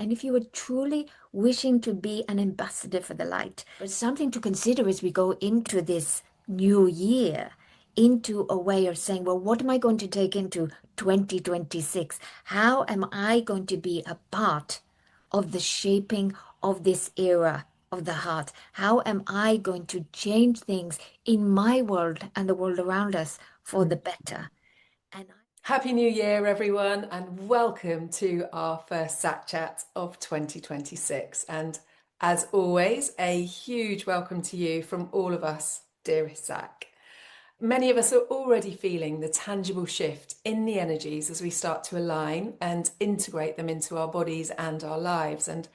And if you are truly wishing to be an ambassador for the light, but something to consider as we go into this new year, into a way of saying, well, what am I going to take into 2026? How am I going to be a part of the shaping of this era of the heart? How am I going to change things in my world and the world around us for the better? And Happy New Year, everyone, and welcome to our first Zac Chat of 2026. And as always, a huge welcome to you from all of us, dearest Zac. Many of us are already feeling the tangible shift in the energies as we start to align and integrate them into our bodies and our lives. And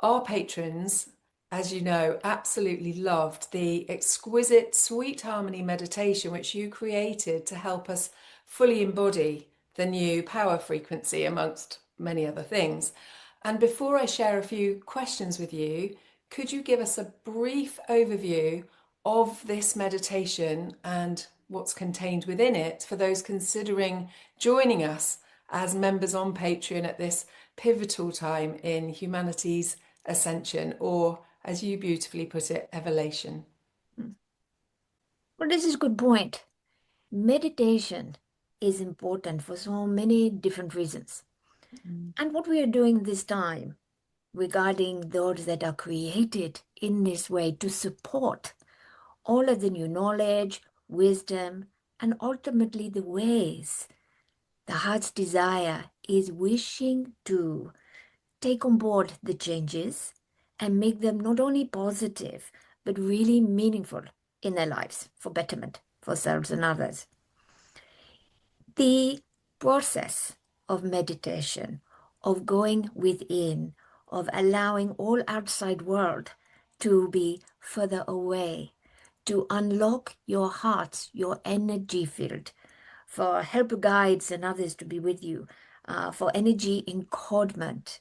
our patrons, as you know, absolutely loved the exquisite sweet harmony meditation which you created to help us fully embody the new power frequency, amongst many other things. And before I share a few questions with you, could you give us a brief overview of this meditation and what's contained within it for those considering joining us as members on Patreon at this pivotal time in humanity's ascension, or as you beautifully put it, evolution? well, this is a good point. Meditation is important for so many different reasons. Mm. And what we are doing this time regarding those that are created in this way to support all of the new knowledge, wisdom, and ultimately the ways the heart's desire is wishing to take on board the changes and make them not only positive, but really meaningful in their lives for betterment for selves and others. The process of meditation, of going within, of allowing all outside world to be further away, to unlock your heart, your energy field, for help guides and others to be with you, for energy encodement.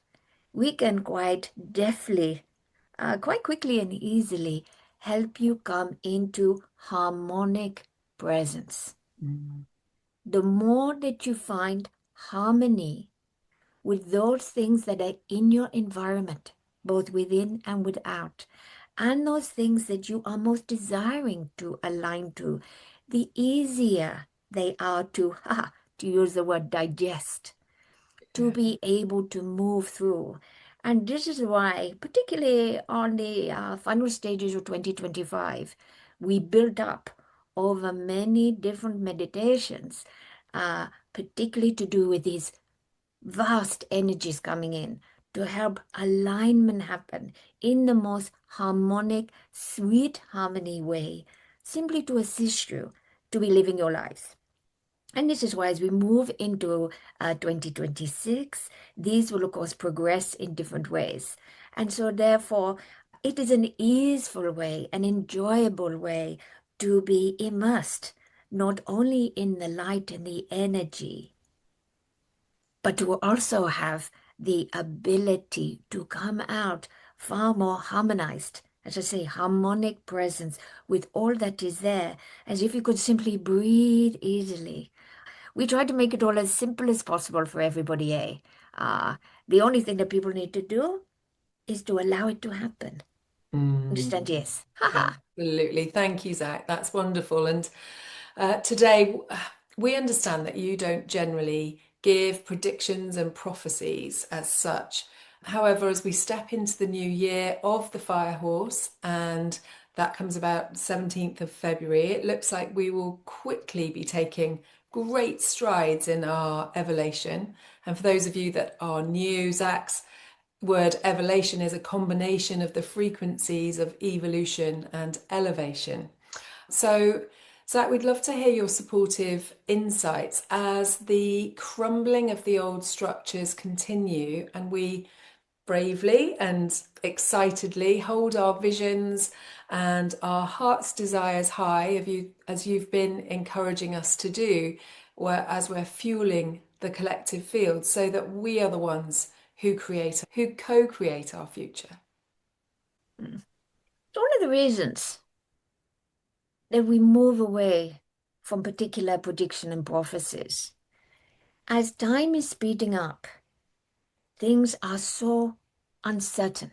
We can quite deftly, quite quickly and easily help you come into harmonic presence. Mm. The more that you find harmony with those things that are in your environment, both within and without, and those things that you are most desiring to align to, the easier they are to, to use the word digest, to Yeah. be able to move through. And this is why, particularly on the final stages of 2025, we built up over many different meditations, particularly to do with these vast energies coming in to help alignment happen in the most harmonic, sweet harmony way, simply to assist you to be living your lives. And this is why, as we move into 2026, these will, of course, progress in different ways. And so, therefore, it is an easeful way, an enjoyable way to be immersed, not only in the light and the energy, but to also have the ability to come out far more harmonized, as I say, harmonic presence with all that is there, as if you could simply breathe easily. We try to make it all as simple as possible for everybody, eh? Uh, the only thing that people need to do is to allow it to happen. Mm. Understand? Yes. Haha. Absolutely. Thank you, Zac. That's wonderful. And today, we understand that you don't generally give predictions and prophecies as such. However, as we step into the new year of the Fire Horse, and that comes about 17th of February, it looks like we will quickly be taking great strides in our evolution. And for those of you that are new, Zac's word evolution is a combination of the frequencies of evolution and elevation. So, Zac, we'd love to hear your supportive insights as the crumbling of the old structures continue and we bravely and excitedly hold our visions and our heart's desires high, as you've been encouraging us to do, as we're fueling the collective field so that we are the ones who co-create our future. Mm. So one of the reasons that we move away from particular prediction and prophecies, as time is speeding up, things are so uncertain.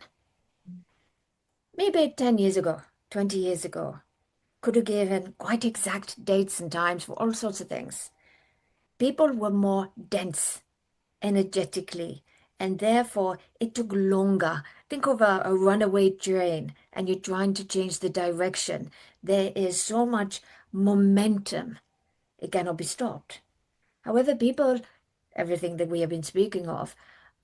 Maybe 10 years ago, 20 years ago, could have given quite exact dates and times for all sorts of things. People were more dense energetically, and therefore it took longer. Think of a runaway train and you're trying to change the direction. There is so much momentum, it cannot be stopped. However, people, everything that we have been speaking of,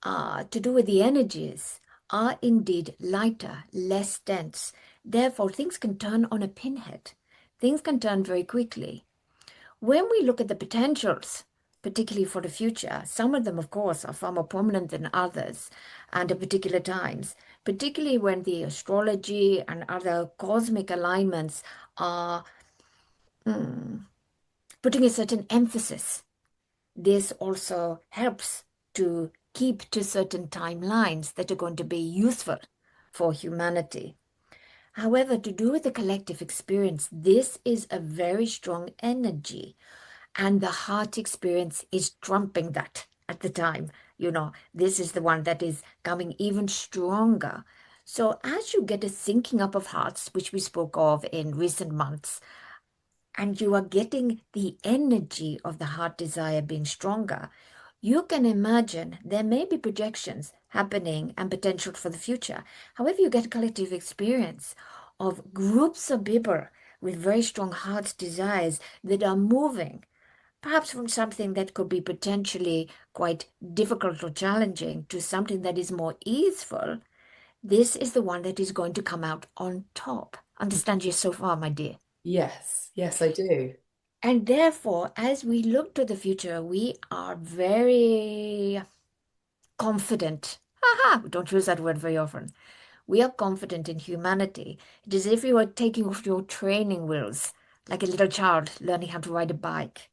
to do with the energies, are indeed lighter, less dense. Therefore, things can turn on a pinhead. Things can turn very quickly. When we look at the potentials, particularly for the future, some of them, of course, are far more prominent than others and at particular times, particularly when the astrology and other cosmic alignments are putting a certain emphasis. This also helps to keep to certain timelines that are going to be useful for humanity. However, to do with the collective experience, this is a very strong energy, and the heart experience is trumping that at the time. This is the one that is coming even stronger. So, as you get a syncing up of hearts, which we spoke of in recent months, and you are getting the energy of the heart desire being stronger, you can imagine there may be projections happening and potential for the future. However, you get collective experience of groups of people with very strong heart desires that are moving, perhaps from something that could be potentially quite difficult or challenging to something that is more easeful. This is the one that is going to come out on top. Understand you so far, my dear? Yes, yes, I do. And therefore, as we look to the future, we are very confident. Haha, we don't use that word very often. We are confident in humanity. It is as if you were taking off your training wheels, like a little child learning how to ride a bike.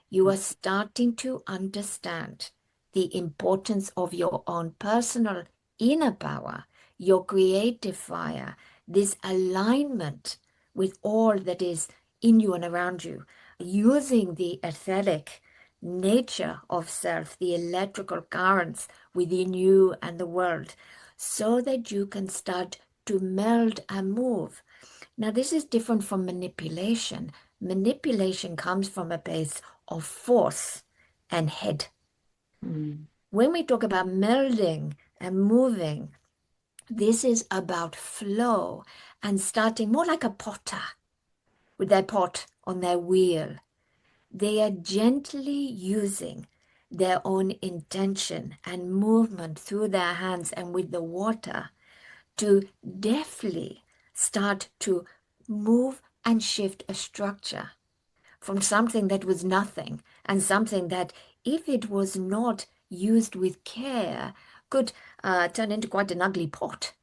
You are starting to understand the importance of your own personal inner power, your creative fire, this alignment with all that is in you and around you, using the etheric nature of self, the electrical currents within you and the world, so that you can start to meld and move. Now, this is different from manipulation. Manipulation comes from a place of force and head. Mm. When we talk about melding and moving, this is about flow and starting more like a potter with their pot on their wheel. They are gently using their own intention and movement through their hands and with the water to deftly start to move and shift a structure from something that was nothing and something that, if it was not used with care, could turn into quite an ugly pot.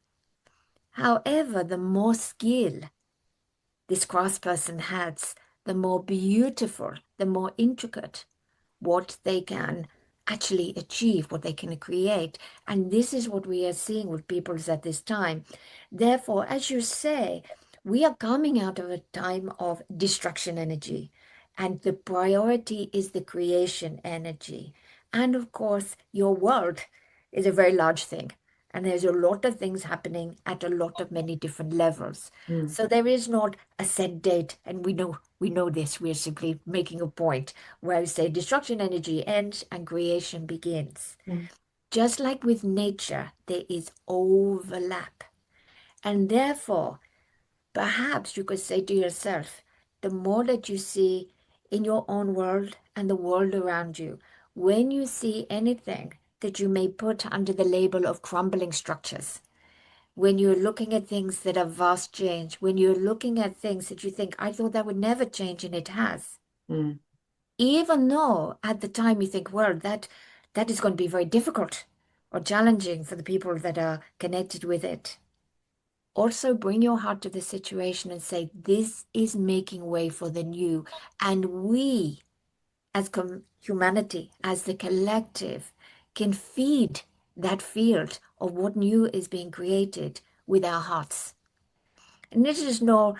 However, the more skill this craftsperson has, the more beautiful, the more intricate what they can actually achieve, what they can create. And this is what we are seeing with peoples at this time. Therefore, as you say, we are coming out of a time of destruction energy, and the priority is the creation energy. And of course, your world is a very large thing. And there's a lot of things happening at a lot of many different levels. Mm. So there is not a set date, and we know this. We're simply making a point where we say destruction energy ends and creation begins. Mm. Just like with nature, there is overlap. And therefore, perhaps you could say to yourself, the more that you see in your own world and the world around you, when you see anything that you may put under the label of crumbling structures, when you're looking at things that are vast change, when you're looking at things that you think, I thought that would never change, and it has. Mm. Even though at the time you think, well, that is going to be very difficult or challenging for the people that are connected with it. Also bring your heart to the situation and say, this is making way for the new. And we, as humanity, as the collective, can feed that field of what new is being created with our hearts. And this is no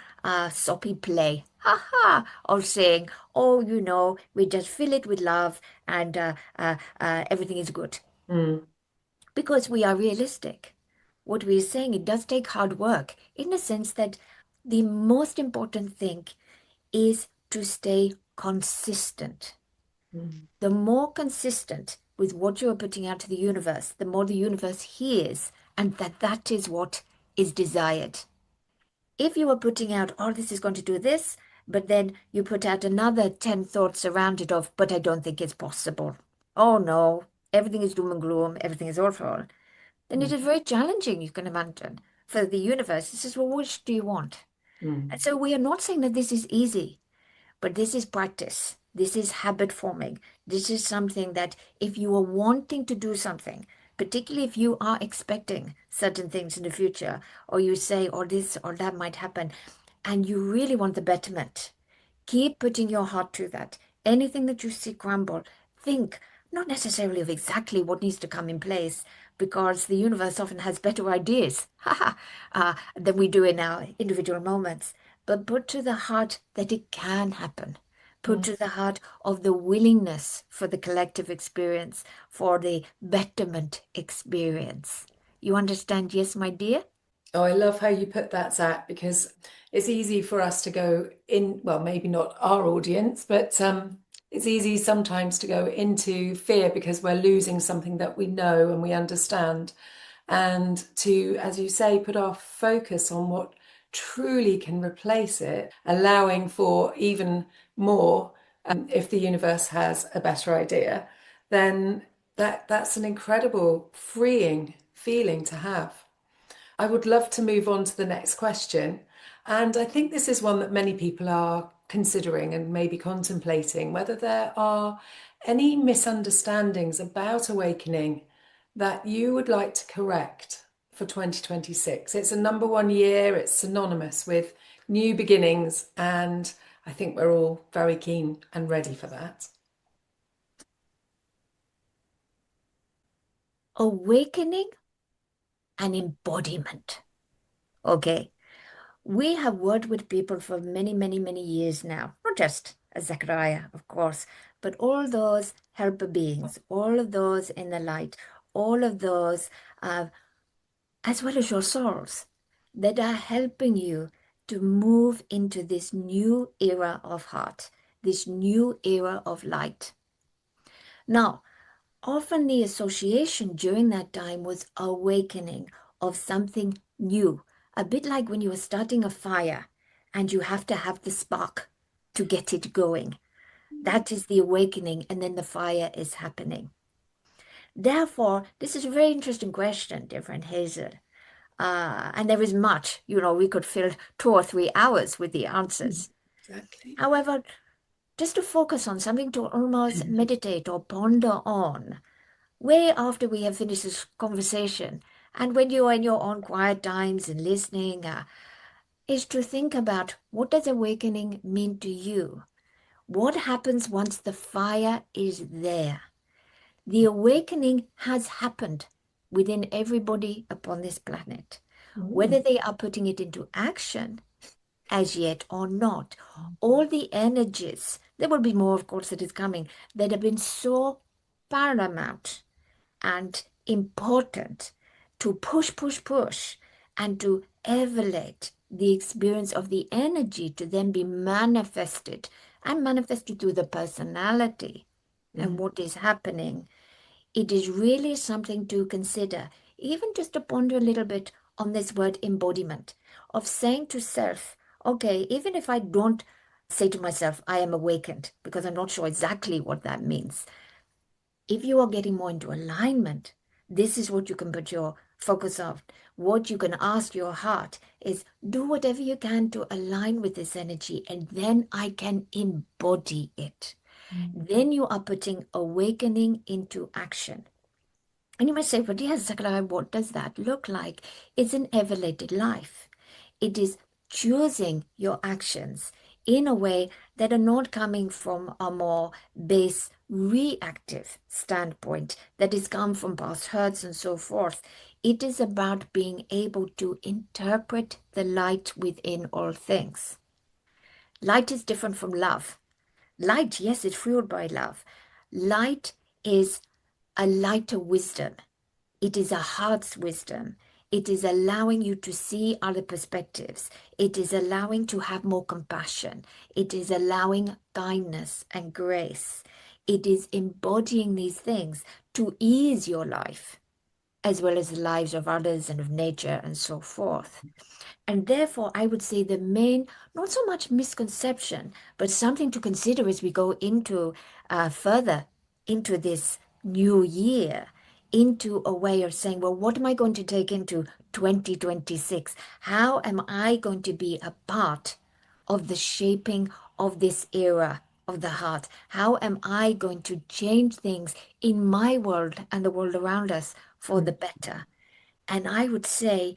soppy play, ha ha, of saying, oh, we just fill it with love and everything is good. Mm. Because we are realistic. what we're saying, it does take hard work in the sense that the most important thing is to stay consistent. Mm. The more consistent with what you are putting out to the universe, the more the universe hears, and that is what is desired. If you are putting out, oh, this is going to do this, but then you put out another 10 thoughts around it of, but I don't think it's possible. Oh no, everything is doom and gloom, everything is awful. Then it Mm. is very challenging, you can imagine, for the universe. It says, well, which do you want? Mm. And so we are not saying that this is easy. But this is practice. This is habit forming. This is something that if you are wanting to do something, particularly if you are expecting certain things in the future, or you say, or this or that might happen, and you really want the betterment, keep putting your heart to that. Anything that you see crumble, think not necessarily of exactly what needs to come in place, because the universe often has better ideas than we do in our individual moments. But put to the heart that it can happen. Put Mm. to the heart of the willingness for the collective experience, for the betterment experience. You understand, yes, my dear? Oh, I love how you put that, Zach, because it's easy for us to go in, well, maybe not our audience, but it's easy sometimes to go into fear because we're losing something that we know and we understand. And to, as you say, put our focus on what truly can replace it, allowing for even more, if the universe has a better idea, then that's an incredible freeing feeling to have. I would love to move on to the next question. And I think this is one that many people are considering and maybe contemplating whether there are any misunderstandings about awakening that you would like to correct for 2026. It's a number one year, it's synonymous with new beginnings, and I think we're all very keen and ready for that. Awakening and embodiment. Okay. We have worked with people for many, many, many years now, not just Zachariah, of course, but all those helper beings, all of those in the light, all of those, as well as your souls, that are helping you to move into this new era of heart, this new era of light. Now, often the association during that time was awakening of something new, a bit like when you are starting a fire and you have to have the spark to get it going. That is the awakening, and then the fire is happening. Therefore, this is a very interesting question, dear friend Hazel. And there is much, we could fill 2 or 3 hours with the Mm. answers. Exactly. However, just to focus on something to almost meditate or ponder on, way after we have finished this conversation, and when you are in your own quiet times and listening, is to think about what does awakening mean to you? What happens once the fire is there? The awakening has happened within everybody upon this planet. Mm. Whether they are putting it into action as yet or not, all the energies, there will be more, of course, that is coming, that have been so paramount and important to push, push, push, and to elevate the experience of the energy to then be manifested and manifested through the personality and Mm. what is happening. It is really something to consider, even just to ponder a little bit on this word embodiment, of saying to self, okay, even if I don't say to myself, I am awakened, because I'm not sure exactly what that means, if you are getting more into alignment, this is what you can put your focus on. What you can ask your heart is do whatever you can to align with this energy, and then I can embody it. Mm. Then you are putting awakening into action. And you might say, but yes, Zachariah, what does that look like? It's an elevated life. It is choosing your actions in a way that are not coming from a more base reactive standpoint that is come from past hurts and so forth. It is about being able to interpret the light within all things. Light is different from love. Light, yes, it's fueled by love. Light is a lighter wisdom. It is a heart's wisdom. It is allowing you to see other perspectives. It is allowing to have more compassion. It is allowing kindness and grace. It is embodying these things to ease your life, as well as the lives of others and of nature and so forth. And therefore, I would say the main, not so much misconception, but something to consider as we go into further into this new year, into a way of saying, well, what am I going to take into 2026? How am I going to be a part of the shaping of this era of the heart? How am I going to change things in my world and the world around us for the better? And I would say,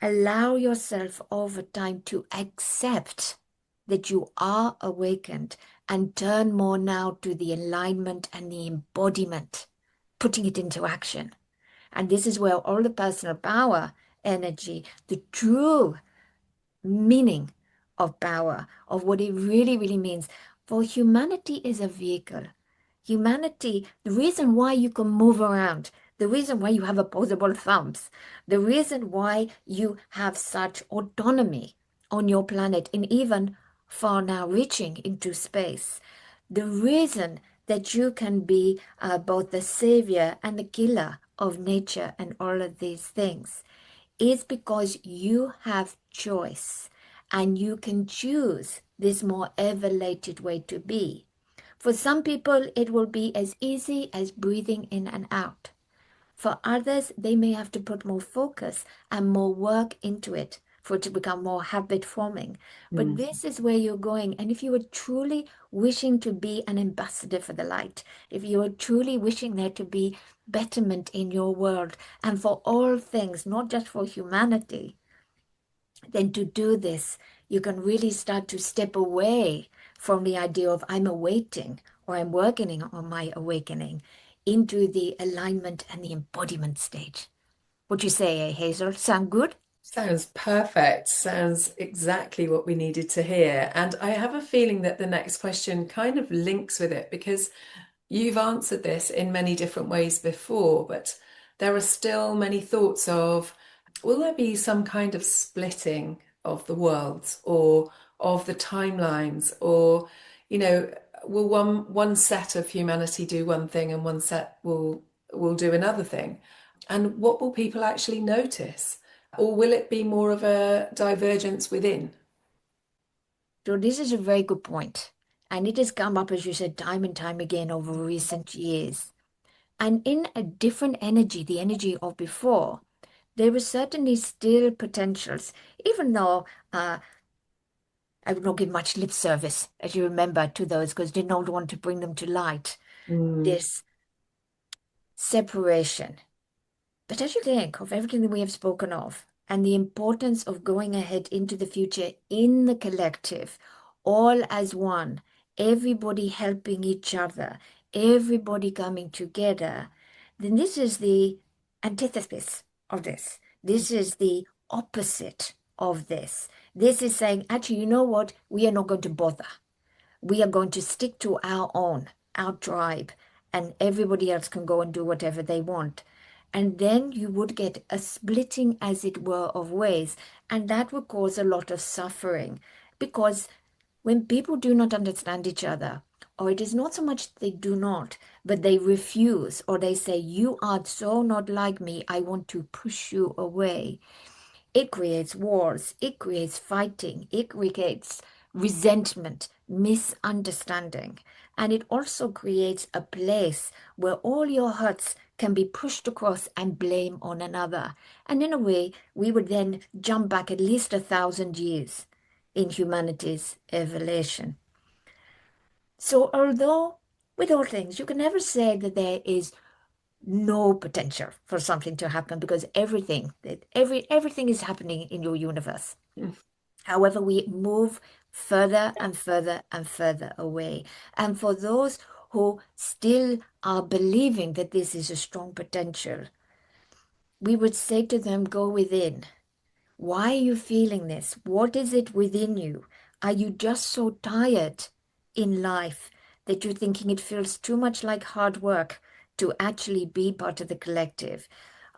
allow yourself over time to accept that you are awakened and turn more now to the alignment and the embodiment, putting it into action. And this is where all the personal power energy, the true meaning of power, of what it really, really means. For humanity is a vehicle. Humanity, the reason why you can move around, the reason why you have opposable thumbs, the reason why you have such autonomy on your planet and even far now reaching into space, the reason that you can be both the savior and the killer of nature and all of these things is because you have choice and you can choose this more elevated way to be. For some people, it will be as easy as breathing in and out. For others, they may have to put more focus and more work into it for it to become more habit forming. But Mm. this is where you're going. And if you are truly wishing to be an ambassador for the light, if you are truly wishing there to be betterment in your world and for all things, not just for humanity, then to do this, you can really start to step away from the idea of I'm awaiting or I'm working on my awakening into the alignment and the embodiment stage. What you say, Hazel? Sound good? Sounds perfect. Sounds exactly what we needed to hear. And I have a feeling that the next question kind of links with it because you've answered this in many different ways before, but there are still many thoughts of, will there be some kind of splitting of the worlds or of the timelines or, you know, will one set of humanity do one thing and one set will do another thing? And what will people actually notice? Or will it be more of a divergence within? So this is a very good point. And it has come up, as you said, time and time again over recent years. And in a different energy, the energy of before, there were certainly still potentials, even though I would not give much lip service, as you remember, to those because did not want to bring them to light. Mm, This separation. But as you think of everything that we have spoken of and the importance of going ahead into the future in the collective, all as one, everybody helping each other, everybody coming together, then this is the antithesis of this. This is the opposite of this. This is saying, actually, you know what? We are not going to bother. We are going to stick to our own, our tribe, and everybody else can go and do whatever they want. And then you would get a splitting, as it were, of ways, and that would cause a lot of suffering because when people do not understand each other, or it is not so much they do not, but they refuse, or they say, you are so not like me, I want to push you away. It creates wars, it creates fighting, it creates resentment, misunderstanding, and it also creates a place where all your hurts can be pushed across and blame on another. And in a way, we would then jump back at least 1,000 years in humanity's evolution. So, although with all things, you can never say that there is no potential for something to happen because everything is happening in your universe. mm, However, we move further and further and further away. And for those who still are believing that this is a strong potential, we would say to them, go within. Why are you feeling this? What is it within you? Are you just so tired in life that you're thinking it feels too much like hard work to actually be part of the collective?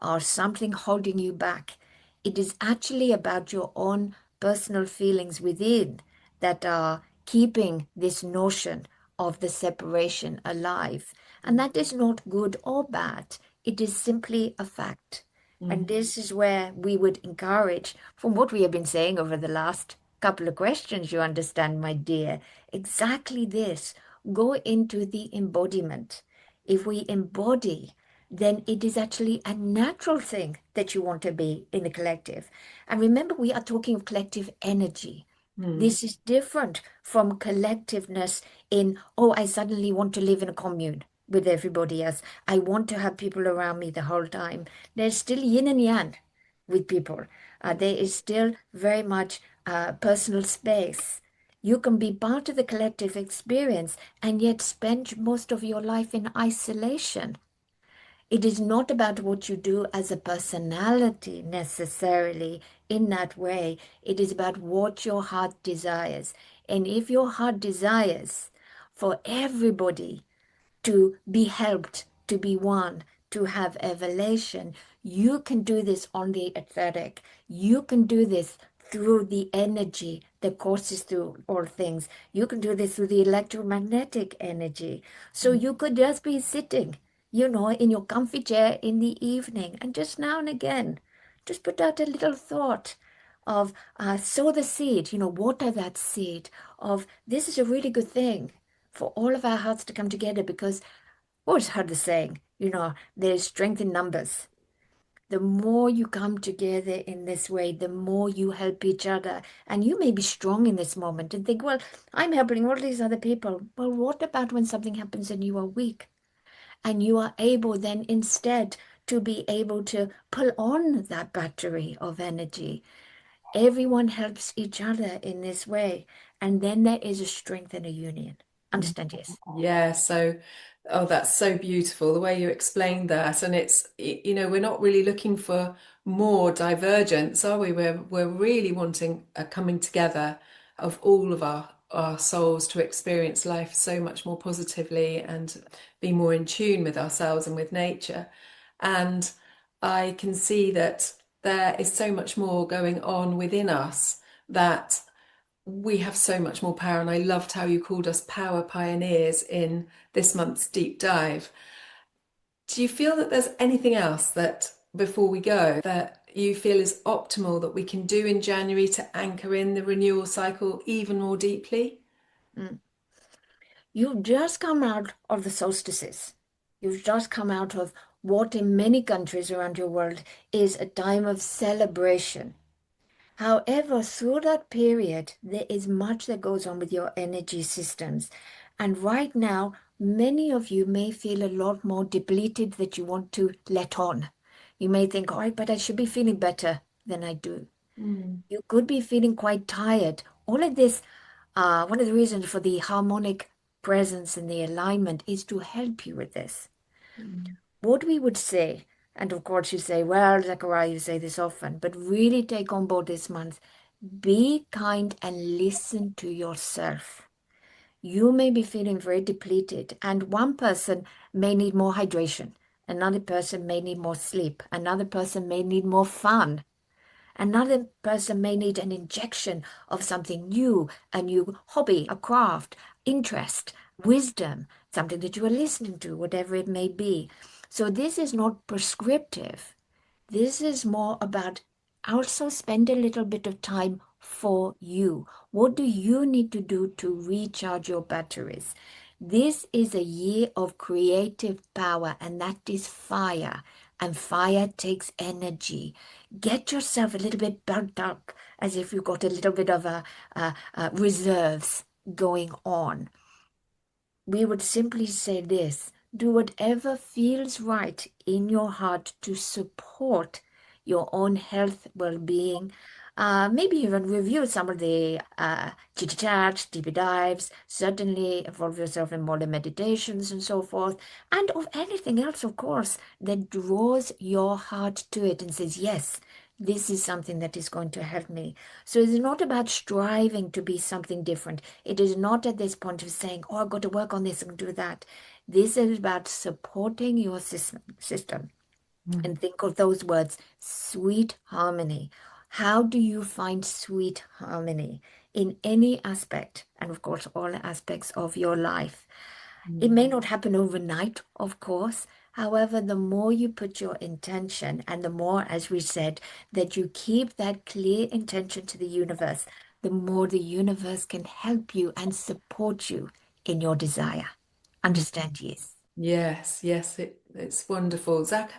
or something holding you back. It is actually about your own personal feelings within that are keeping this notion of the separation alive. And that is not good or bad. It is simply a fact. And Mm. this is where we would encourage, from what we have been saying over the last couple of questions, you understand, my dear, exactly this. Go into the embodiment. If we embody, then it is actually a natural thing that you want to be in the collective. And remember, we are talking of collective energy. Mm. This is different from collectiveness in, oh, I suddenly want to live in a commune with everybody else. I want to have people around me the whole time. There's still yin and yang with people. There is still very much personal space. You can be part of the collective experience and yet spend most of your life in isolation. It is not about what you do as a personality necessarily in that way. It is about what your heart desires. And if your heart desires for everybody to be helped, to be one, to have evolution. You can do this on the etheric. You can do this through the energy that courses through all things. You can do this through the electromagnetic energy. So you could just be sitting, in your comfy chair in the evening, and just now and again, just put out a little thought of sow the seed, water that seed of this is a really good thing for all of our hearts to come together because always heard the saying, there's strength in numbers. The more you come together in this way, the more you help each other. And you may be strong in this moment and think, well, I'm helping all these other people. Well, what about when something happens and you are weak? And you are able then instead to be able to pull on that battery of energy. Everyone helps each other in this way. And then there is a strength and a union. Understand? Yes. Yeah, so oh, that's so beautiful the way you explained that. And it's we're not really looking for more divergence, are we? We're really wanting a coming together of all of our souls to experience life so much more positively and be more in tune with ourselves and with nature. And I can see that there is so much more going on within us that we have so much more power. And I loved how you called us power pioneers in this month's deep dive. Do you feel that there's anything else that before we go that you feel is optimal that we can do in January to anchor in the renewal cycle even more deeply? Mm. You've just come out of the solstices. You've just come out of what in many countries around your world is a time of celebration. However, through that period, there is much that goes on with your energy systems. And right now, many of you may feel a lot more depleted that you want to let on. You may think, all right, but I should be feeling better than I do. Mm, You could be feeling quite tired. All of this, one of the reasons for the harmonic presence and the alignment is to help you with this. mm, What we would say, and of course you say, well, Zachariah, you say this often, but really take on board this month, be kind and listen to yourself. You may be feeling very depleted, and one person may need more hydration. Another person may need more sleep. Another person may need more fun. Another person may need an injection of something new, a new hobby, a craft, interest, wisdom, something that you are listening to, whatever it may be. So this is not prescriptive. This is more about also spend a little bit of time for you. What do you need to do to recharge your batteries? This is a year of creative power, and that is fire. And fire takes energy. Get yourself a little bit burnt up as if you've got a little bit of a reserves going on. We would simply say this: do whatever feels right in your heart to support your own health, well being. Maybe even review some of the chit chats, deeper dives, certainly involve yourself in more meditations and so forth, and of anything else, of course, that draws your heart to it and says, yes, this is something that is going to help me. So it's not about striving to be something different. It is not at this point of saying, oh, I've got to work on this and do that. This is about supporting your system. Mm. And think of those words, sweet harmony. How do you find sweet harmony in any aspect? And of course, all aspects of your life. It Mm. may not happen overnight, of course. However, the more you put your intention and the more, as we said, that you keep that clear intention to the universe, the more the universe can help you and support you in your desire. Understand, yes. Yes, yes, it's wonderful. Zach,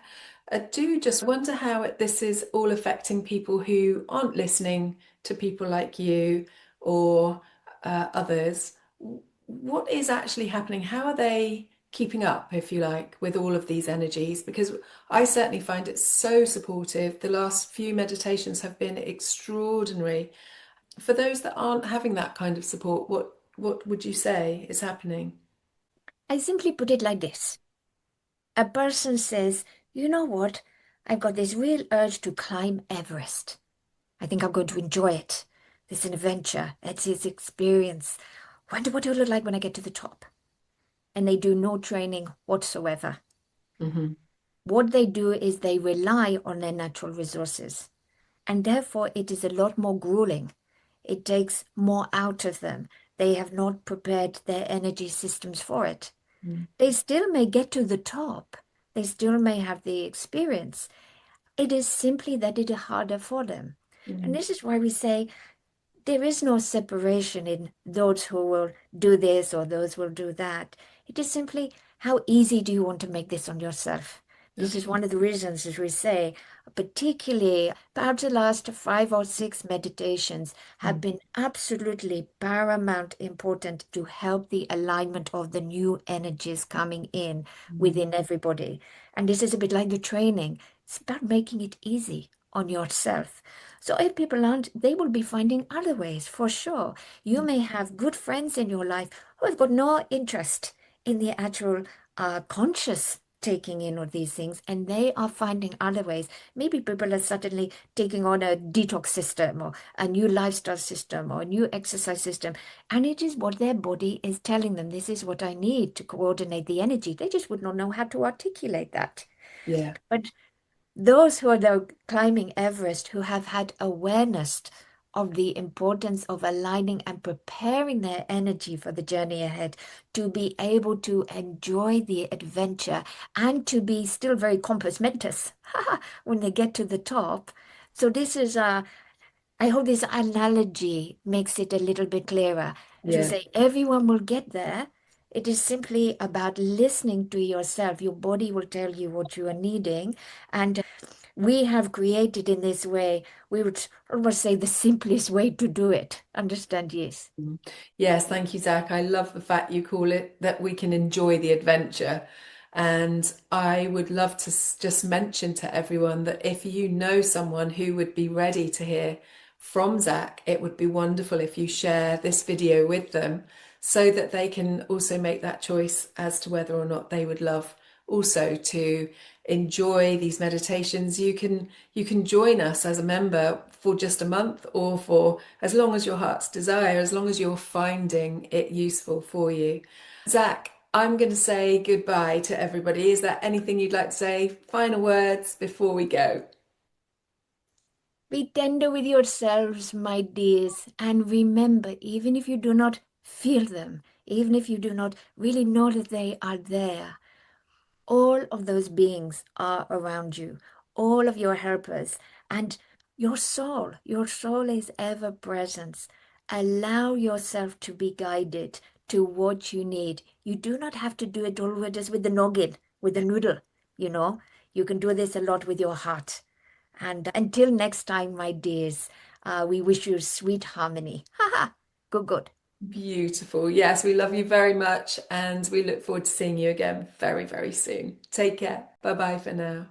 I do just wonder how this is all affecting people who aren't listening to people like you or others. What is actually happening? How are they keeping up, if you like, with all of these energies? Because I certainly find it so supportive. The last few meditations have been extraordinary. For those that aren't having that kind of support, what would you say is happening? I simply put it like this. A person says, you know what? I've got this real urge to climb Everest. I think I'm going to enjoy it. It's an adventure. It's his experience. Wonder what it'll look like when I get to the top. And they do no training whatsoever. Hmm. What they do is they rely on their natural resources. And therefore, it is a lot more grueling. It takes more out of them. They have not prepared their energy systems for it. They still may get to the top. They still may have the experience. It is simply that it is harder for them. And Mm. this is why we say there is no separation in those who will do this or those will do that. It is simply how easy do you want to make this on yourself? This is Okay. one of the reasons, as we say, particularly perhaps the last 5 or 6 meditations have Mm. been absolutely paramount important to help the alignment of the new energies coming in Mm. within everybody. And this is a bit like the training. It's about making it easy on yourself. So if people aren't, they will be finding other ways for sure. You may have good friends in your life who have got no interest in the actual conscious taking in of these things, and they are finding other ways. Maybe people are suddenly taking on a detox system or a new lifestyle system or a new exercise system, and it is what their body is telling them. This is what I need to coordinate the energy. They just would not know how to articulate that. Yeah. But those who are the climbing Everest, who have had awareness of the importance of aligning and preparing their energy for the journey ahead, to be able to enjoy the adventure and to be still very compos mentis when they get to the top. So this is I hope this analogy makes it a little bit clearer. As we Yeah. say, everyone will get there. It is simply about listening to yourself. Your body will tell you what you are needing. And we have created in this way, we would almost say the simplest way to do it. Understand? Yes. Mm. Yes, thank you, Zach. I love the fact you call it that we can enjoy the adventure. And I would love to just mention to everyone that if you know someone who would be ready to hear from Zach, it would be wonderful if you share this video with them so that they can also make that choice as to whether or not they would love also to enjoy these meditations. You can join us as a member for just a month or for as long as your heart's desire, as long as you're finding it useful for you. Zach, I'm going to say goodbye to everybody. Is there anything you'd like to say? Final words before we go? Be tender with yourselves, my dears, and remember, even if you do not feel them, even if you do not really know that they are there, all of those beings are around you, all of your helpers, and your soul is ever present. Allow yourself to be guided to what you need. You do not have to do it all just with the noggin, with the noodle, you know. You can do this a lot with your heart. And until next time, my dears, we wish you sweet harmony. Ha ha! Good, good. Beautiful. Yes, we love you very much and we look forward to seeing you again very, very soon. Take care. Bye bye for now.